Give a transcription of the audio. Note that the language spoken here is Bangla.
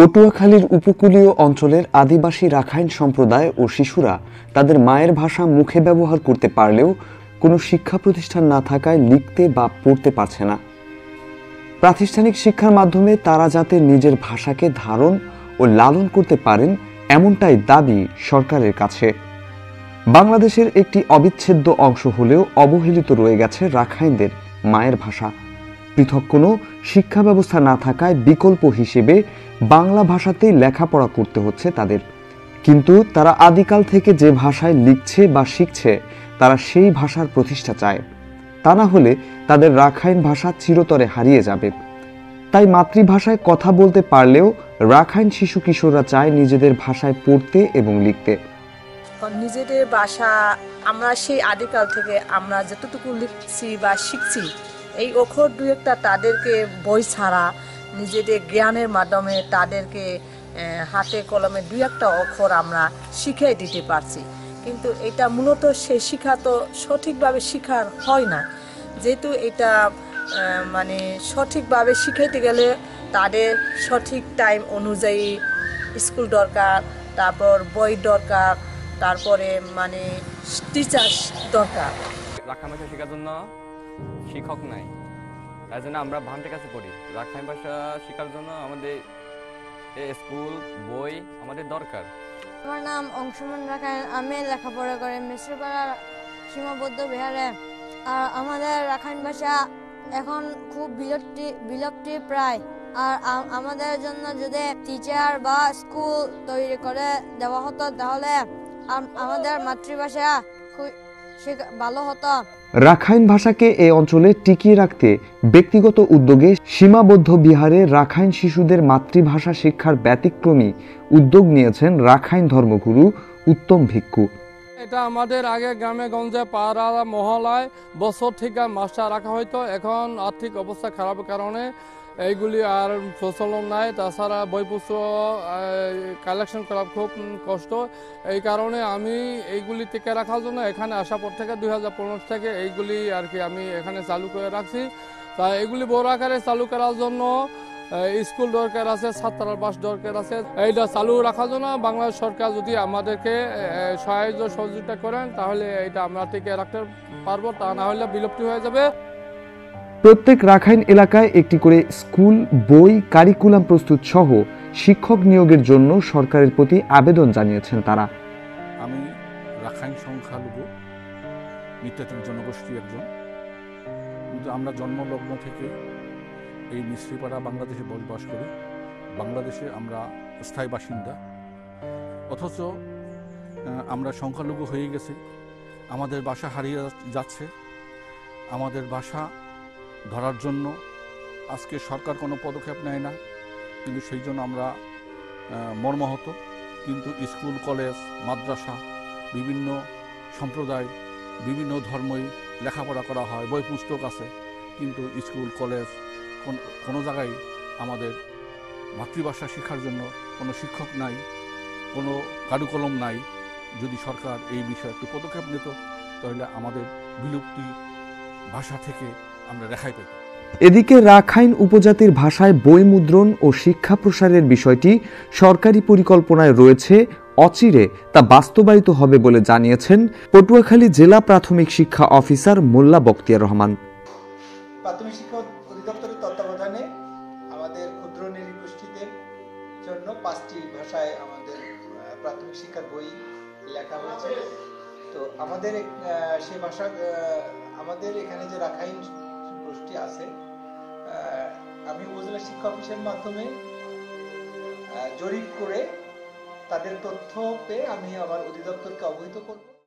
পটুয়াখালীর উপকূলীয় অঞ্চলের আদিবাসী রাখাইন সম্প্রদায় ও শিশুরা তাদের মায়ের ভাষা মুখে ব্যবহার করতে পারলেও কোনো শিক্ষা প্রতিষ্ঠান না থাকায় লিখতে বা পড়তে পারছে না। প্রাতিষ্ঠানিক শিক্ষার মাধ্যমে তারা যাতে নিজের ভাষাকে ধারণ ও লালন করতে পারেন এমনটাই দাবি সরকারের কাছে। বাংলাদেশের একটি অবিচ্ছেদ্য অংশ হলেও অবহেলিত রয়ে গেছে রাখাইনদের মায়ের ভাষা। পৃথক কোনো শিক্ষা ব্যবস্থা না থাকায় বিকল্প হিসেবে বাংলা ভাষাতেই লেখাপড়া করতে হচ্ছে তাদের। কিন্তু তারা আদিকাল থেকে যে ভাষায় লিখছে বা শিখছে তারা সেই ভাষার প্রতিষ্ঠা চায়, তা না হলে তাদের রাখাইন ভাষা চিরতরে হারিয়ে যাবে। তাই মাতৃভাষায় কথা বলতে পারলেও রাখাইন শিশু কিশোররা চায় নিজেদের ভাষায় পড়তে এবং লিখতে। নিজেদের ভাষা আমরা সেই আদিকাল থেকে আমরা যতটুকু লিখছি বা শিখছি, এই অক্ষর দু একটা তাদেরকে বই ছাড়া নিজেদের জ্ঞানের মাধ্যমে তাদেরকে হাতে কলমে দু একটা অক্ষর আমরা শিখিয়ে দিতে পারছি। কিন্তু এটা মূলত সেই শিক্ষা তো সঠিকভাবে শিখার হয় না, যেহেতু এটা মানে সঠিকভাবে শিখাইতে গেলে তাদের সঠিক টাইম অনুযায়ী স্কুল দরকার, তারপর বই দরকার, তারপরে মানে টিচার্স দরকার। রাখাইন ভাষা শেখার জন্য শিক্ষক নাই, তাই জন্য আমরা ভান্টের কাছে পড়ি। রাখাইন ভাষা শেখার জন্য আমাদের স্কুল বই আমাদের দরকার। আমার নাম অংশুমান রাখাইন, আমি লেখাপড়া করি মিশ্রপাড়া সীমাবদ্ধ বিহারে। আর আমাদের রাখাইন ভাষা এখন খুব বিলুপ্তি প্রায়। আর আমাদের জন্য যদি টিচার বা স্কুল তৈরি করে দেওয়া হতো তাহলে আমাদের মাতৃভাষা খুব ভালো হতো। রাখাইন ভাষাকে এই অঞ্চলে টিকিয়ে রাখতে ব্যক্তিগত উদ্যোগে সীমাবদ্ধ বিহারে রাখাইন শিশুদের মাতৃভাষা শিক্ষার ব্যতিক্রমী উদ্যোগ নিয়েছেন রাখাইন ধর্মগুরু উত্তম ভিক্ষু। এটা আমাদের আগে গ্রামে গঞ্জে পাড়া মহলায় বছর থেকে মাস্টার রাখা হয়তো, এখন আর্থিক অবস্থা খারাপের কারণে এইগুলি আর প্রচলন নাই। তাছাড়া বইপত্র কালেকশন করা খুব কষ্ট, এই কারণে আমি এইগুলি টিকে রাখার জন্য এখানে আসার পর থেকে 2015 থেকে এইগুলি আর কি আমি এখানে চালু করে রাখছি। তাই এগুলি বড় আকারে চালু করার জন্য স্কুল দরকার আছে, ছাত্রাবাস দরকার আছে। এইটা চালু রাখার জন্য বাংলাদেশ সরকার যদি আমাদেরকে সাহায্য সহযোগিতা করেন তাহলে এইটা আমরা টিকে রাখতে পারবো, তা না হলে বিলুপ্তি হয়ে যাবে। প্রত্যেক রাখাইন এলাকায় একটি করে স্কুল, বই, কারিকুলাম প্রস্তুত সহ শিক্ষক নিয়োগের জন্য সরকারের প্রতি আবেদন জানিয়েছেন তারা। আমি রাখাইন সংখ্যালঘু নৃতাত্ত্বিক জনগোষ্ঠী একজন, কিন্তু আমরা জন্মলগ্ন থেকে এই মিশ্রিপাড়া বাংলাদেশে বসবাস করি। বাংলাদেশে আমরা স্থায়ী বাসিন্দা, অথচ আমরা সংখ্যালঘু হয়ে গেছি। আমাদের ভাষা হারিয়ে যাচ্ছে। আমাদের ভাষা ধরার জন্য আজকে সরকার কোনো পদক্ষেপ নেয় না, কিন্তু সেই জন্য আমরা মর্মাহত। কিন্তু স্কুল, কলেজ, মাদ্রাসা, বিভিন্ন সম্প্রদায়, বিভিন্ন ধর্মই লেখাপড়া করা হয়, বই পুস্তক আছে, কিন্তু স্কুল, কলেজ কোনো জায়গায় আমাদের মাতৃভাষা শেখার জন্য কোনো শিক্ষক নাই, কোনো কারুকলম নাই। যদি সরকার এই বিষয়ে একটু পদক্ষেপ নিত তাহলে আমাদের বিলুপ্তি ভাষা থেকে আমরা রেহাই পেতাম। এদিকে রাখাইন উপজাতির ভাষায় বই মুদ্রণ ও শিক্ষা প্রসারের বিষয়টি সরকারি পরিকল্পনায় রয়েছে, অচিরে তা বাস্তবায়িত হবে বলে জানিয়েছেন পটুয়াখালী জেলা প্রাথমিক শিক্ষা অফিসার মোল্লা বখতিয়ার রহমান। প্রাথমিক শিক্ষা অধিদপ্তরের তত্ত্বাবধানে আমাদের ক্ষুদ্র নৃগোষ্ঠীদের জন্য 5টি ভাষায় আমাদের প্রাথমিক শিক্ষার বই লেখা হয়েছে। তো আমাদের সে ভাষা আমাদের এখানে যে রাখাইন গোষ্ঠী আছে, আমি উপজেলা শিক্ষা অফিসের মাধ্যমে জরিপ করে তাদের তথ্য পেয়ে আমি আমার অধিদপ্তরকে অবহিত করব।